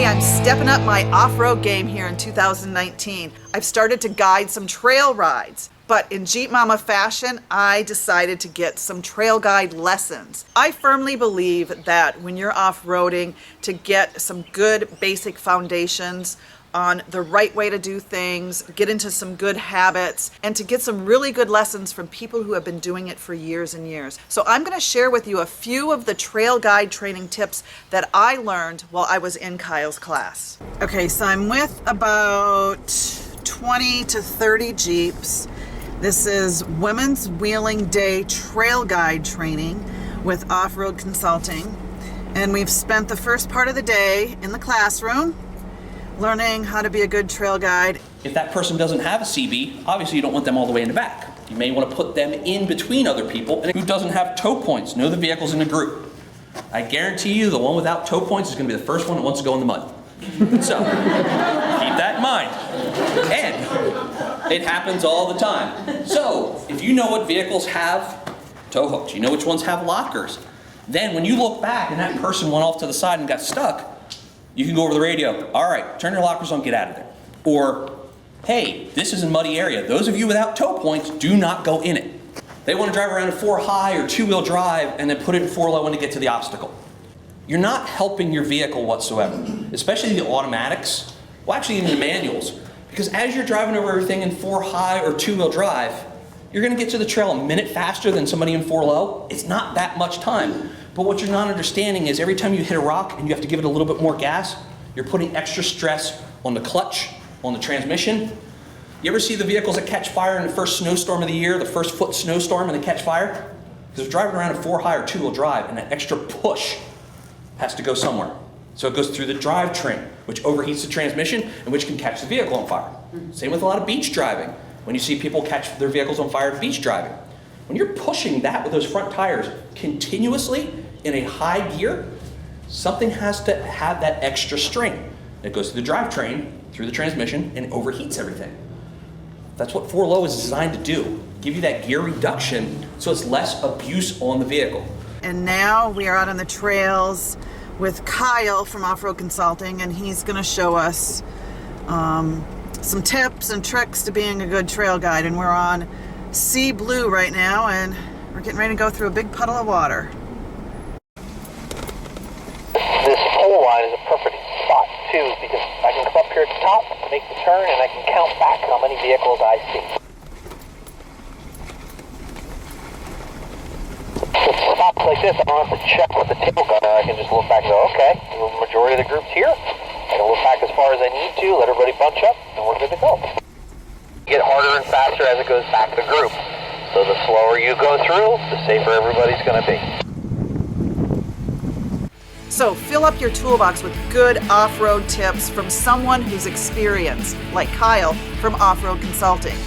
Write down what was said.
I'm stepping up my off-road game here in 2019. I've started to guide some trail rides, but in Jeep Momma fashion, I decided to get some trail guide lessons. I firmly believe that when you're off-roading, to get some good basic foundations on the right way to do things, get into some good habits, and to get some really good lessons from people who have been doing it for years and years. So I'm going to share with you a few of the trail guide training tips that I learned while I was in Kyle's class. Okay, so I'm with about 20 to 30 Jeeps. This is Women's Wheeling Day Trail Guide Training with Off-Road Consulting. And we've spent the first part of the day in the classroom learning how to be a good trail guide. If that person doesn't have a CB, obviously you don't want them all the way in the back. You may want to put them in between other people. And who doesn't have tow points? Know the vehicles in a group. I guarantee you the one without tow points is going to be the first one that wants to go in the mud. So, keep that in mind. And it happens all the time. So, if you know what vehicles have tow hooks, you know which ones have lockers, then when you look back and that person went off to the side and got stuck, you can go over the radio, all right, turn your lockers on, get out of there. Or, hey, this is a muddy area. Those of you without tow points, do not go in it. They want to drive around in 4-high or 2-wheel drive and then put it in 4-low when to get to the obstacle. You're not helping your vehicle whatsoever, especially the automatics, well actually even the manuals, because as you're driving over everything in 4-high or 2-wheel drive, you're going to get to the trail a minute faster than somebody in 4-low. It's not that much time. But what you're not understanding is every time you hit a rock and you have to give it a little bit more gas, you're putting extra stress on the clutch, on the transmission. You ever see the vehicles that catch fire in the first snowstorm of the year, the first foot snowstorm, and they catch fire? Because they're driving around in 4-high or 2-wheel drive, and that extra push has to go somewhere. So it goes through the drivetrain, which overheats the transmission and which can catch the vehicle on fire. Same with a lot of beach driving. When you see people catch their vehicles on fire beach driving. When you're pushing that with those front tires continuously in a high gear, something has to have that extra strain. It goes through the drivetrain, through the transmission, and overheats everything. That's what 4-low is designed to do. Give you that gear reduction so it's less abuse on the vehicle. And now we are out on the trails with Kyle from Off-Road Consulting, and he's going to show us some tips and tricks to being a good trail guide. And we're on Sea Blue right now, and we're getting ready to go through a big puddle of water. This pole line is a perfect spot too, because I can come up here at the top, make the turn, and I can count back how many vehicles I see. So spots like this, I don't have to check with the tail gunner. I can just look back and go, okay, the majority of the group's here. I can look back as far as I need to, let everybody bunch up, and we're good to go. Get harder and faster as it goes back to group. So the slower you go through, the safer everybody's going to be. So fill up your toolbox with good off-road tips from someone who's experienced, like Kyle from Off-Road Consulting.